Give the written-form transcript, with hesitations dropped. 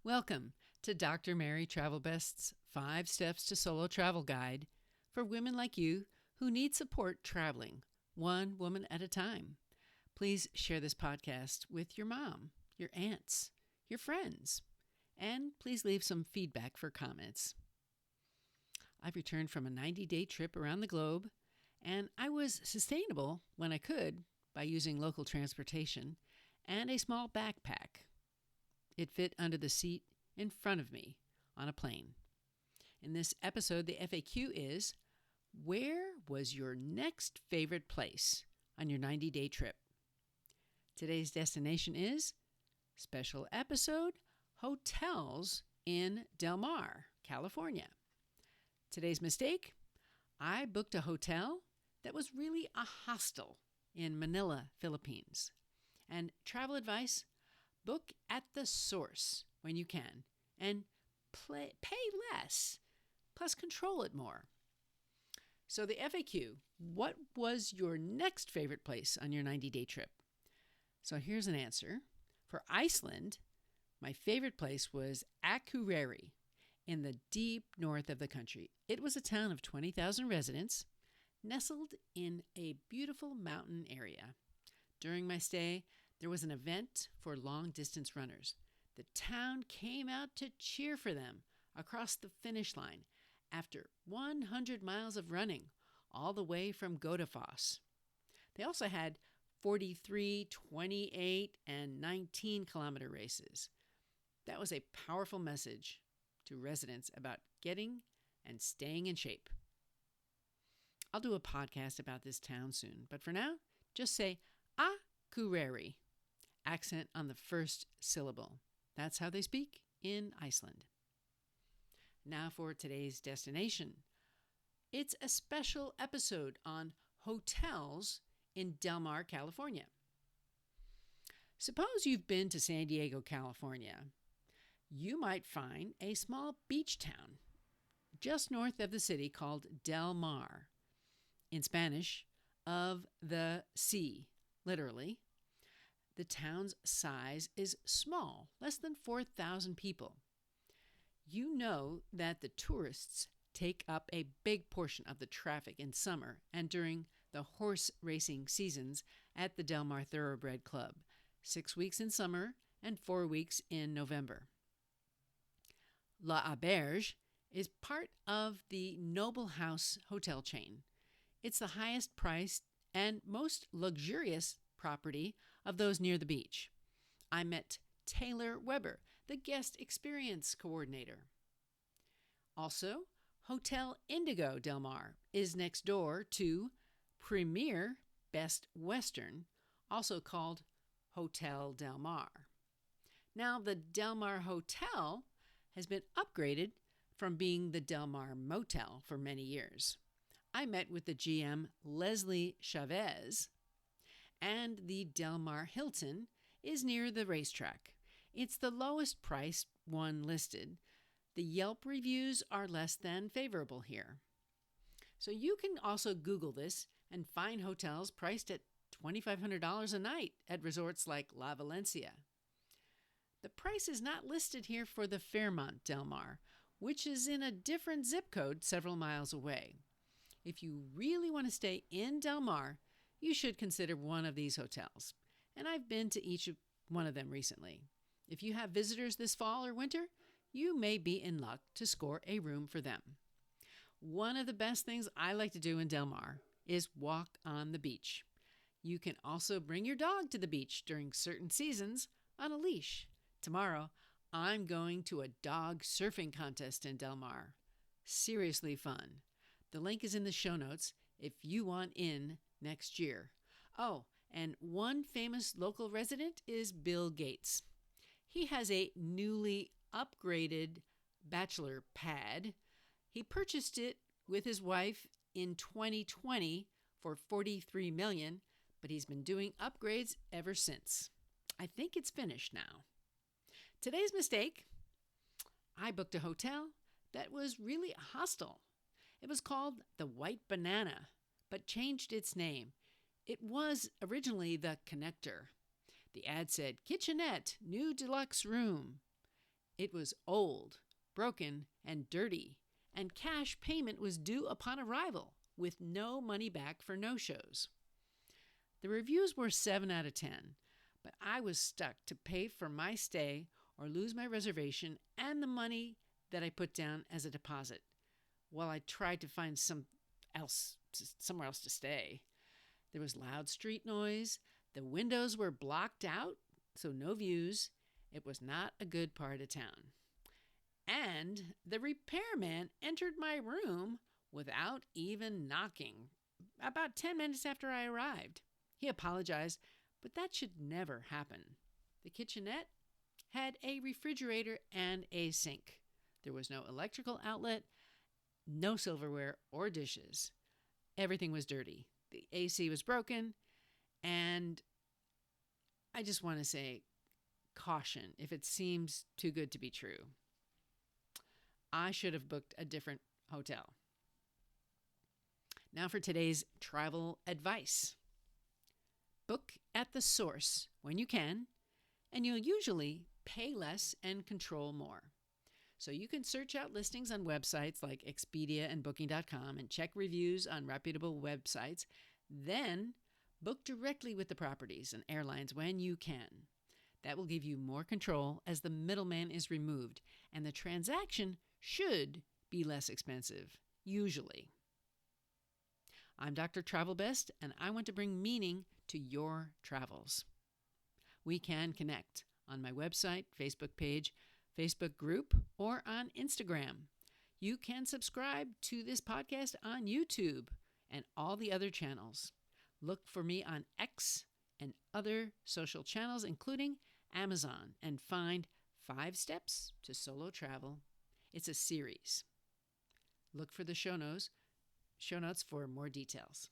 Welcome to Dr. Mary Travel Best's 5 Steps to Solo Travel Guide for women like you who need support traveling, one woman at a time. Please share this podcast with your mom, your aunts, your friends, and please leave some feedback for comments. I've returned from a 90-day trip around the globe, and I was sustainable when I could by using local transportation and a small backpack. It fit under the seat in front of me on a plane. In this episode, the FAQ is, where was your next favorite place on your 90-day trip? Today's destination is, special episode, hotels in Del Mar, California. Today's mistake, I booked a hotel that was really a hostel in Manila, Philippines. And travel advice, book at the source when you can and pay less, plus control it more. So the FAQ, what was your next favorite place on your 90-day trip? So here's an answer. For Iceland, my favorite place was Akureri in the deep north of the country. It was a town of 20,000 residents, nestled in a beautiful mountain area. During my stay, there was an event for long-distance runners. The town came out to cheer for them across the finish line after 100 miles of running, all the way from Godafoss. They also had 43, 28, and 19-kilometer races. That was a powerful message to residents about getting and staying in shape. I'll do a podcast about this town soon, but for now, just say Akureri. Accent on the first syllable. That's how they speak in Iceland. Now for today's destination. It's a special episode on hotels in Del Mar, California. Suppose you've been to San Diego, California. You might find a small beach town just north of the city called Del Mar. In Spanish, of the sea, literally. The town's size is small, less than 4,000 people. You know that the tourists take up a big portion of the traffic in summer and during the horse racing seasons at the Del Mar Thoroughbred Club, 6 weeks in summer and 4 weeks in November. La Auberge is part of the Noble House hotel chain. It's the highest priced and most luxurious property of those near the beach. I met Taylor Weber, the guest experience coordinator. Also, Hotel Indigo Del Mar is next door to Premier Best Western, also called Hotel Del Mar. Now, the Del Mar Hotel has been upgraded from being the Del Mar Motel for many years. I met with the GM, Leslie Chavez, and the Del Mar Hilton is near the racetrack. It's the lowest priced one listed. The Yelp reviews are less than favorable here. So you can also Google this and find hotels priced at $2,500 a night at resorts like La Valencia. The price is not listed here for the Fairmont Del Mar, which is in a different zip code several miles away. If you really want to stay in Del Mar, you should consider one of these hotels. And I've been to each one of them recently. If you have visitors this fall or winter, you may be in luck to score a room for them. One of the best things I like to do in Del Mar is walk on the beach. You can also bring your dog to the beach during certain seasons on a leash. Tomorrow, I'm going to a dog surfing contest in Del Mar. Seriously fun. The link is in the show notes if you want in next year. Oh, and one famous local resident is Bill Gates. He has a newly upgraded bachelor pad. He purchased it with his wife in 2020 for $43 million, but he's been doing upgrades ever since. I think it's finished now. Today's mistake, I booked a hotel that was really a hostel. It was called the White Banana, but changed its name. It was originally the Connector. The ad said, kitchenette, new deluxe room. It was old, broken, and dirty, and cash payment was due upon arrival, with no money back for no-shows. The reviews were 7 out of 10, but I was stuck to pay for my stay or lose my reservation and the money that I put down as a deposit while I tried to find somewhere else to stay. There was loud street noise. The windows were blocked out, so no views. It was not a good part of town. And the repairman entered my room without even knocking, about 10 minutes after I arrived. He apologized, but that should never happen. The kitchenette had a refrigerator and a sink. There was no electrical outlet, no silverware or dishes. Everything was dirty. The AC was broken, and I just want to say, caution if it seems too good to be true. I should have booked a different hotel. Now for today's travel advice. Book at the source when you can, and you'll usually pay less and control more. So you can search out listings on websites like Expedia and Booking.com and check reviews on reputable websites. Then book directly with the properties and airlines when you can. That will give you more control as the middleman is removed, and the transaction should be less expensive, usually. I'm Dr. Travel Best, and I want to bring meaning to your travels. We can connect on my website, Facebook page, Facebook group, or on Instagram. You can subscribe to this podcast on YouTube and all the other channels. Look for me on X and other social channels, including Amazon, and find 5 Steps to Solo Travel. It's a series. Look for the show notes for more details.